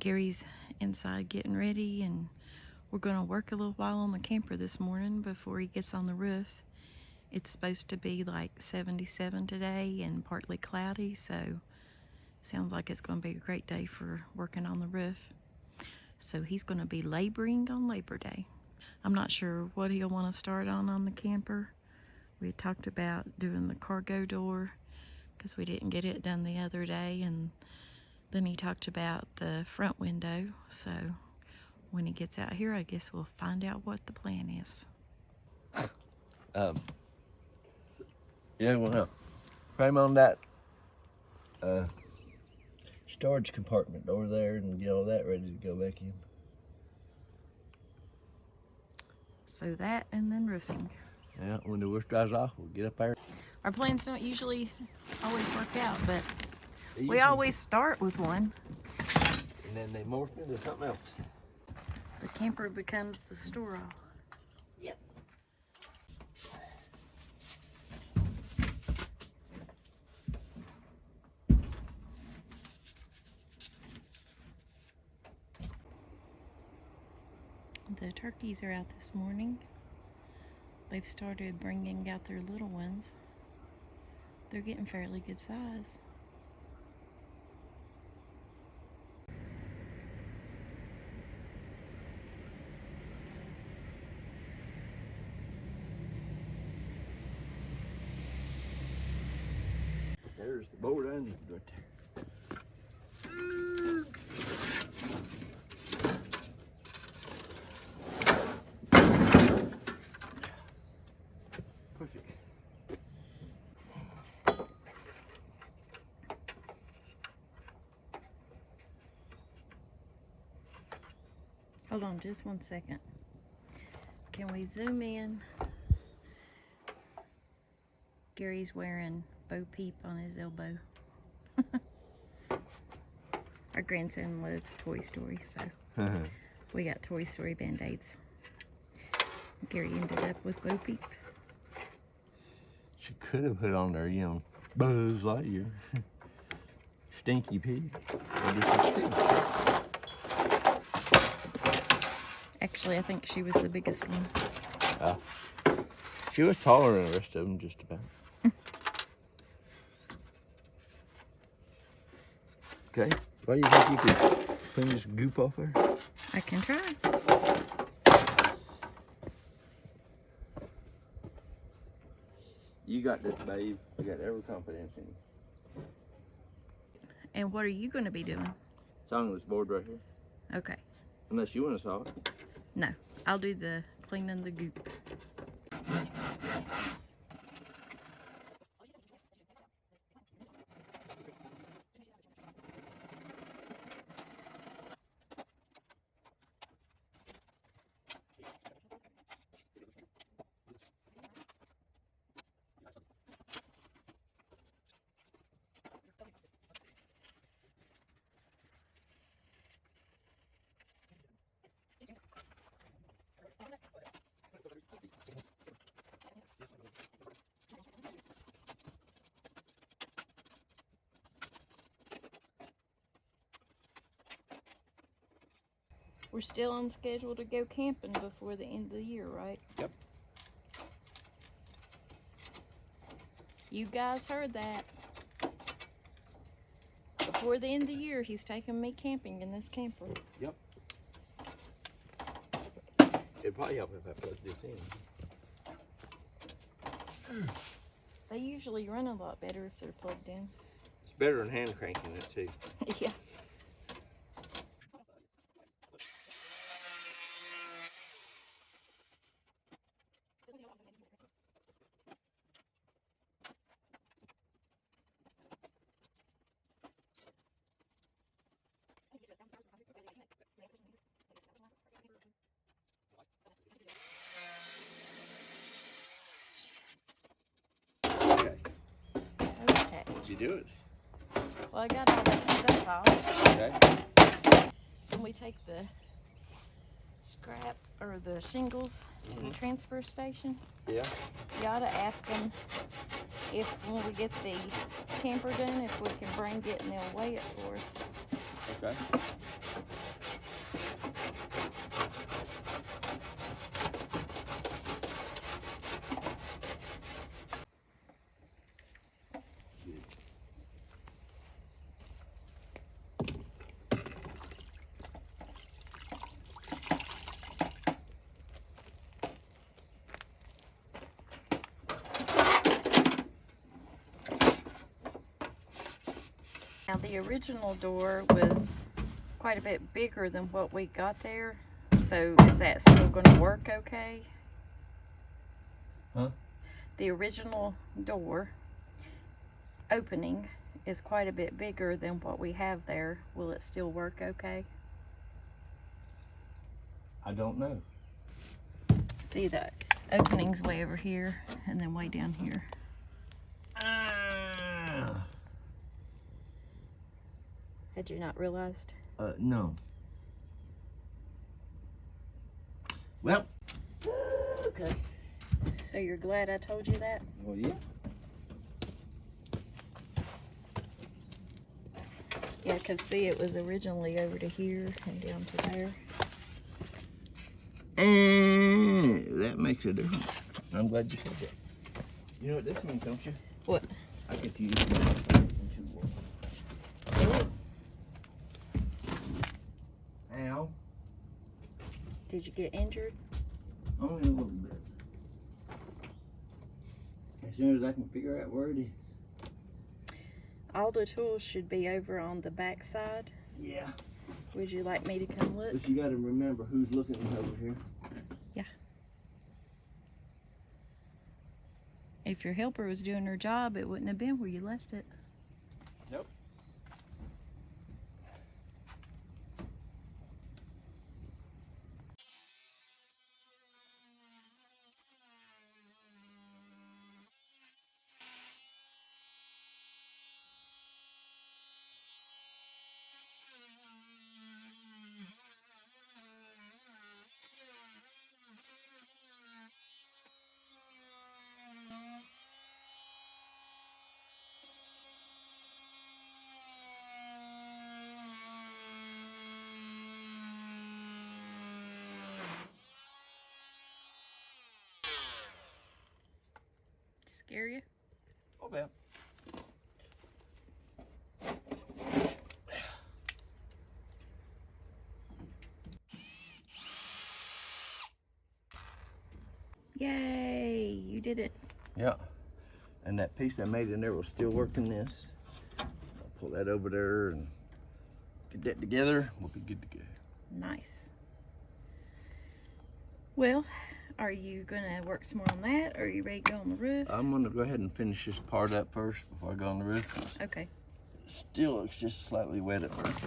Gary's inside getting ready, and we're going to work a little while on the camper this morning before he gets on the roof. It's supposed to be like 77 today and partly cloudy, so sounds like it's going to be a great day for working on the roof. So he's going to be laboring on Labor Day. I'm not sure what he'll want to start on the camper. We had talked about doing the cargo door because we didn't get it done the other day, and then he talked about the front window. So when he gets out here, I guess we'll find out what the plan is. Yeah, we'll frame on that storage compartment over there and get all that ready to go back in. So that and then roofing. Yeah, when the roof dries off, we'll get up there. Our plans don't usually always work out, but we always start with one. And then they morph into something else. The camper becomes the store-all. Yep. The turkeys are out this morning. They've started bringing out their little ones. They're getting fairly good size. There's the board onions right there. Perfect. Hold on just one second. Can we zoom in? Gary's wearing Bo Peep on his elbow. Our grandson loves Toy Story, so we got Toy Story Band-Aids. Gary ended up with Bo Peep. She could have put on there, Buzz Lightyear. Stinky Pig. Actually, I think she was the biggest one. She was taller than the rest of them, just about. Okay. Why do you think you could clean this goop off there? I can try. You got this, babe. I got every confidence in you. And what are you going to be doing? It's on this board right here. Okay. Unless you want to saw it. No, I'll do the cleaning the goop. We're still on schedule to go camping before the end of the year, right? Yep. You guys heard that. Before the end of the year, he's taking me camping in this camper. Yep. It'd probably help if I plug this in. They usually run a lot better if they're plugged in. It's better than hand cranking it too. Yeah. Okay. Did you do it? Well, I got all that stuff off. Okay. Then we take the scrap or the shingles to the transfer station. Yeah. You ought to ask them if when we get the camper done, if we can bring it and they'll weigh it for us. Okay. Now the original door was quite a bit bigger than what we got there. So is that still going to work okay? Huh? The original door opening is quite a bit bigger than what we have there. Will it still work okay? I don't know. See, the opening's way over here and then way down here. Had you not realized? No. Well, okay. So you're glad I told you that? Well, yeah. Yeah, because see, it was originally over to here and down to there. And that makes a difference. I'm glad you said that. You know what this means, don't you? What? I get to use my Ow. Did you get injured? Only a little bit. As soon as I can figure out where it is. All the tools should be over on the back side. Yeah. Would you like me to come look? But you got to remember who's looking over here. Yeah. If your helper was doing her job, it wouldn't have been where you left it. Nope. Scare you? Oh, well. Yay! You did it. Yeah. And that piece I made in there will still work in this. I'll pull that over there and get that together. We'll be good to go. Nice. Well, are you gonna work some more on that, or are you ready to go on the roof? I'm gonna go ahead and finish this part up first before I go on the roof. Okay. It still looks just slightly wet at first.